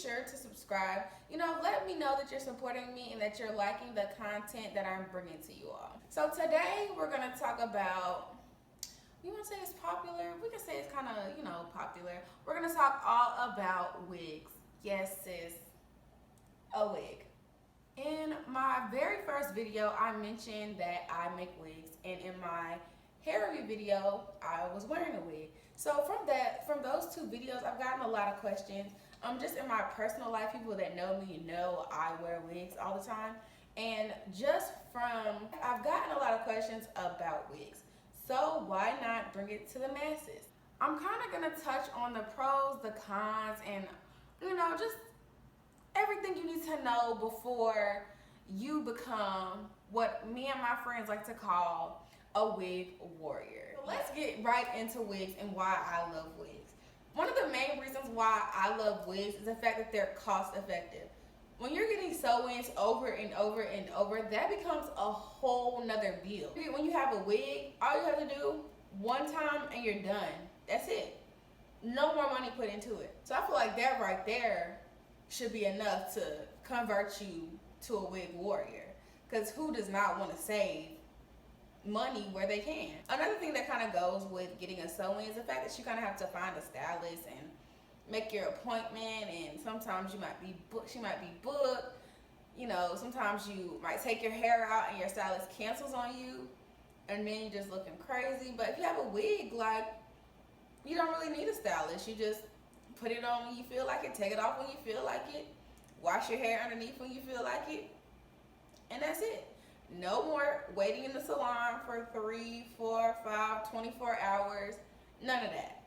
sure to subscribe. You know, let me know that you're supporting me and that you're liking the content that I'm bringing to you all. So today we're going to talk about, you want to say it's popular? We can say it's kind of, you know, popular. We're going to talk all about wigs. Yes, sis, a wig. In my very first video, I mentioned that I make wigs, and in my hair review video, I was wearing a wig. So from those two videos, I've gotten a lot of questions. Just in my personal life, people that know me know I wear wigs all the time. And I've gotten a lot of questions about wigs. So why not bring it to the masses? I'm kind of gonna touch on the pros, the cons, and you know, just everything you need to know before you become what me and my friends like to call a wig warrior. So let's get right into wigs and why I love wigs. One of the main reasons why I love wigs is the fact that they're cost effective. When you're getting sew-ins over and over and over, that becomes a whole nother bill. When you have a wig, all you have to do one time and you're done. That's it. No more money put into it. So I feel like that right there should be enough to convert you to a wig warrior. Because who does not want to save money where they can? Another thing that kind of goes with getting a sew-in is the fact that you kind of have to find a stylist and make your appointment, and sometimes she might be booked. You know, sometimes you might take your hair out and your stylist cancels on you, and then you're just looking crazy. But if you have a wig, like, you don't really need a stylist. You just put it on when you feel like it, take it off when you feel like it, wash your hair underneath when you feel like it, and that's it. No more waiting in the salon for 3, 4, 5, 24 hours. None of that.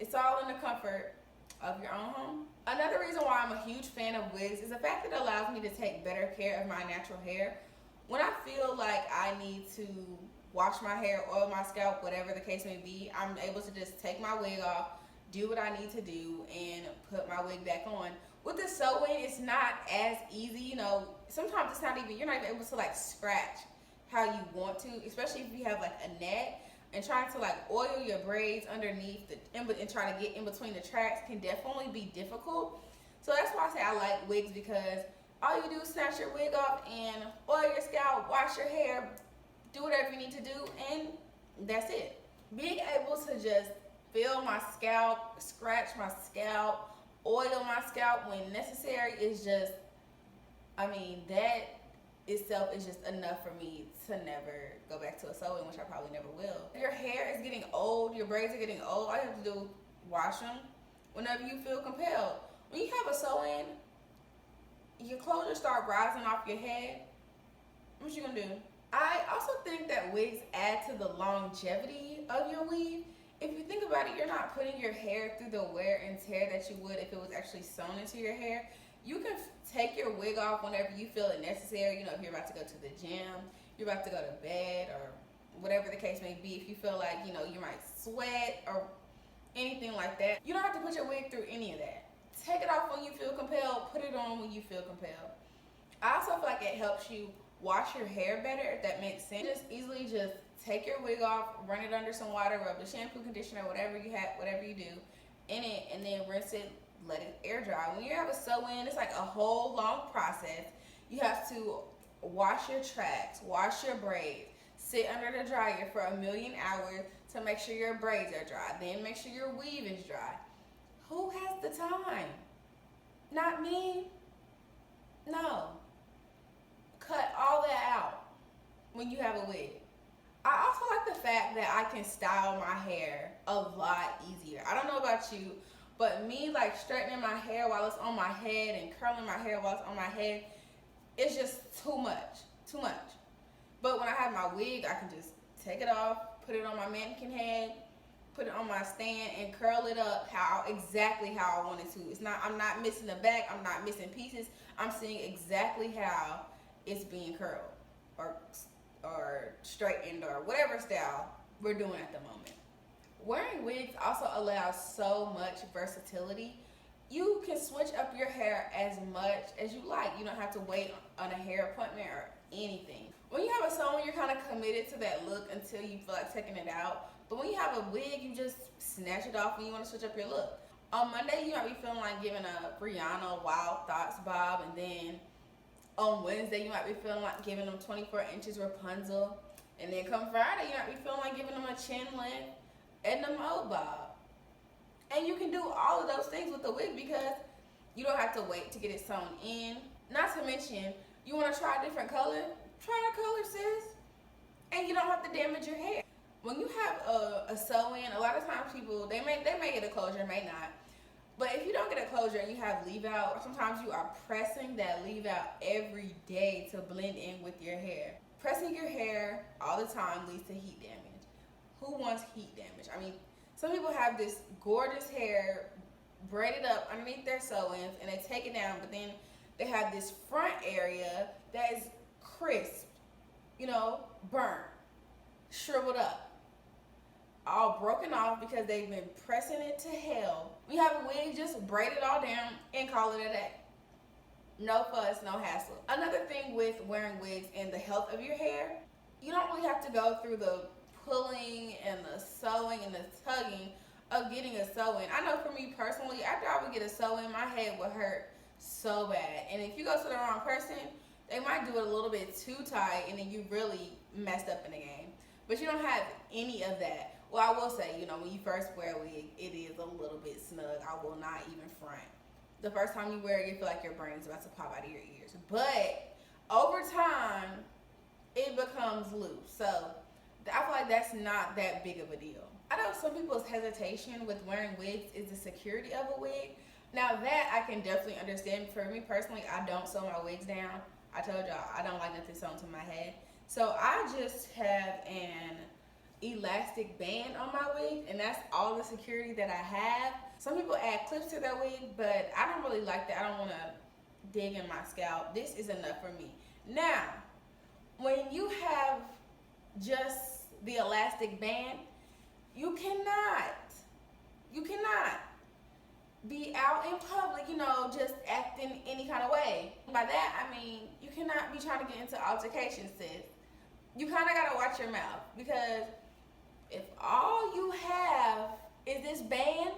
It's all in the comfort of your own home. Another reason why I'm a huge fan of wigs is the fact that it allows me to take better care of my natural hair. When I feel like I need to wash my hair, oil my scalp, whatever the case may be, I'm able to just take my wig off, do what I need to do, and put my wig back on. With the sew-in, it's not as easy. You know, sometimes it's not even, you're not even able to like scratch how you want to, especially if you have like a net, and trying to like oil your braids underneath and try to get in between the tracks can definitely be difficult. So that's why I say I like wigs, because all you do is snatch your wig off and oil your scalp, wash your hair, do whatever you need to do, and that's it. Being able to just feel my scalp, scratch my scalp, oil my scalp when necessary is just, I mean, that itself is just enough for me to never go back to a sew-in, which I probably never will. If your hair is getting old, your braids are getting old, all you have to do is wash them whenever you feel compelled. When you have a sew-in, your clothes will start rising off your head. What you gonna do? I also think that wigs add to the longevity of your weave. If you think about it, you're not putting your hair through the wear and tear that you would if it was actually sewn into your hair. You can take your wig off whenever you feel it necessary. You know, if you're about to go to the gym, you're about to go to bed, or whatever the case may be. If you feel like, you know, you might sweat or anything like that, you don't have to put your wig through any of that. Take it off when you feel compelled, put it on when you feel compelled. I also feel like it helps you wash your hair better, if that makes sense. Just easily just take your wig off, run it under some water, rub the shampoo, conditioner, whatever you do in it, and then rinse it, let it air dry. When you have a sew-in, it's like a whole long process. You have to wash your tracks, wash your braids, sit under the dryer for 1,000,000 hours to make sure your braids are dry, then make sure your weave is dry. Who has the time? Not me. No. Cut all that out when you have a wig. I also like the fact that I can style my hair a lot easier. I don't know about you, but me like straightening my hair while it's on my head and curling my hair while it's on my head, it's just too much. But when I have my wig, I can just take it off, put it on my mannequin head, put it on my stand, and curl it up exactly how I want it to. I'm not missing the back, I'm not missing pieces. I'm seeing exactly how it's being curled or straightened or whatever style we're doing at the moment. Wearing wigs also allows so much versatility. You can switch up your hair as much as you like. You don't have to wait on a hair appointment or anything. When you have a sew-in, you're kind of committed to that look until you feel like taking it out. But when you have a wig, you just snatch it off when you want to switch up your look. On Monday, you might be feeling like giving a Rihanna Wild Thoughts bob, and then on Wednesday, you might be feeling like giving them 24 inches Rapunzel, and then come Friday, you might be feeling like giving them a chin length and the mo bob. And you can do all of those things with the wig because you don't have to wait to get it sewn in. Not to mention, you want to try a different color? Try a color, sis. And you don't have to damage your hair. When you have a sew-in, a lot of times people, they may get a closure, may not. But if you don't get a closure and you have leave-out, sometimes you are pressing that leave-out every day to blend in with your hair. Pressing your hair all the time leads to heat damage. Who wants heat damage? I mean, some people have this gorgeous hair braided up underneath their sew-ins and they take it down, but then they have this front area that is crisp, burnt, shriveled up, all broken off because they've been pressing it to hell. We have a wig, just braid it all down and call it a day. No fuss, no hassle. Another thing with wearing wigs and the health of your hair, you don't really have to go through the pulling and the sewing and the tugging of getting a sew-in. I know for me personally, after I would get a sew-in, my head would hurt so bad. And if you go to the wrong person, they might do it a little bit too tight and then you really messed up in the game. But you don't have any of that. Well, I will say, when you first wear a wig, it is a little bit snug. I will not even front. The first time you wear it, you feel like your brain is about to pop out of your ears. But over time, it becomes loose. So I feel like that's not that big of a deal. I know some people's hesitation with wearing wigs is the security of a wig. Now that I can definitely understand. For me personally, I don't sew my wigs down. I told y'all I don't like nothing sewn to my head. So I just have an elastic band on my wig, and that's all the security that I have. Some people add clips to their wig, but I don't really like that. I don't want to dig in my scalp. This is enough for me. Now, when you have just the elastic band, you cannot be out in public, just acting any kind of way. By that, I mean, you cannot be trying to get into altercations, sis. You kind of got to watch your mouth, because if all you have is this band,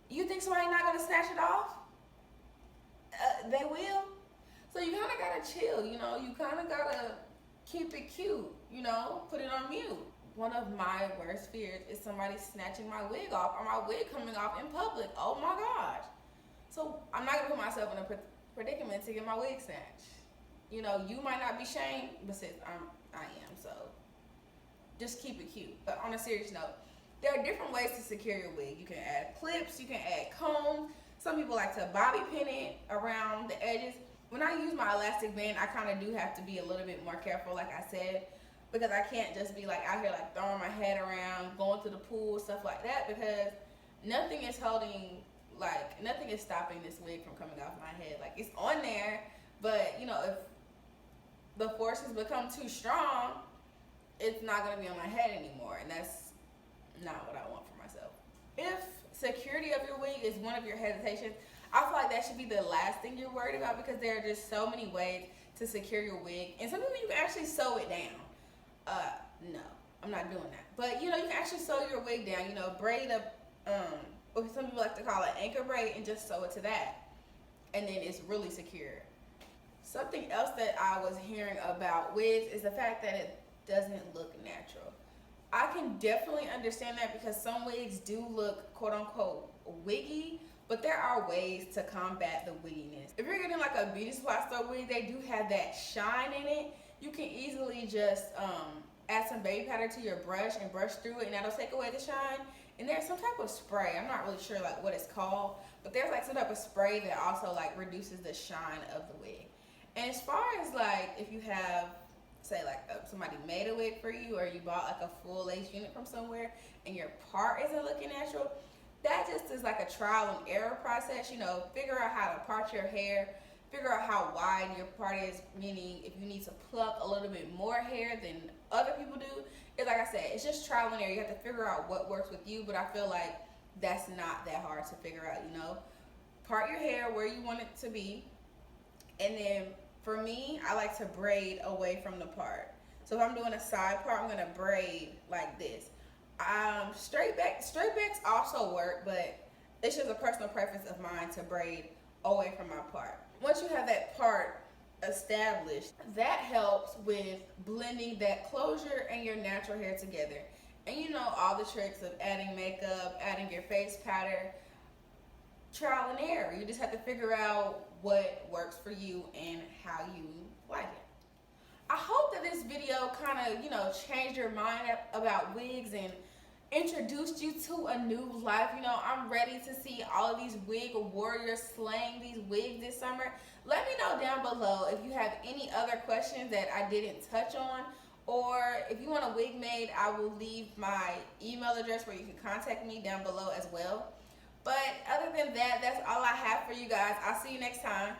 you think somebody's not going to snatch it off? They will. So you kind of got to chill, you kind of got to keep it cute, put it on mute. One of my worst fears is somebody snatching my wig off or my wig coming off in public. Oh my gosh. So I'm not going to put myself in a predicament to get my wig snatched. You might not be shamed, but sis, I am. So just keep it cute. But on a serious note, there are different ways to secure your wig. You can add clips, you can add combs. Some people like to bobby pin it around the edges. When I use my elastic band, I kind of do have to be a little bit more careful, like I said, because I can't just be like out here like throwing my head around, going to the pool, stuff like that, because nothing is stopping this wig from coming off my head. Like, it's on there, but if the forces become too strong, it's not going to be on my head anymore, and that's not what I want for myself. If security of your wig is one of your hesitations, I feel like that should be the last thing you're worried about, because there are just so many ways to secure your wig, and sometimes you can actually sew it down. No, I'm not doing that. But, you can actually sew your wig down, braid up, what some people like to call it anchor braid, and just sew it to that. And then it's really secure. Something else that I was hearing about wigs is the fact that it doesn't look natural. I can definitely understand that, because some wigs do look quote unquote wiggy, but there are ways to combat the wigginess. If you're getting like a beauty supply store wig, they do have that shine in it. You can easily just add some baby powder to your brush and brush through it, and that'll take away the shine. And there's some type of spray, I'm not really sure like what it's called, but there's like some type of spray that also like reduces the shine of the wig. And as far as like if you have, say like somebody made a wig for you, or you bought like a full lace unit from somewhere and your part isn't looking natural, that just is like a trial and error process. Figure out how to part your hair, figure out how wide your part is, meaning if you need to pluck a little bit more hair than other people do. It's like I said, it's just trial and error. You have to figure out what works with you, but I feel like that's not that hard to figure out, Part your hair where you want it to be, and then for me, I like to braid away from the part. So if I'm doing a side part, I'm gonna braid like this. Straight backs also work, but it's just a personal preference of mine to braid away from my part. Once you have that part established, that helps with blending that closure and your natural hair together. And you know all the tricks of adding makeup, adding your face powder, trial and error. You just have to figure out what works for you and how you like it. I hope that this video kind of, changed your mind about wigs and introduced you to a new life. I'm ready to see all of these wig warriors slaying these wigs this summer. Let me know down below if you have any other questions that I didn't touch on, or if you want a wig made, I will leave my email address where you can contact me down below as well. But other than that, that's all I have for you guys. I'll see you next time.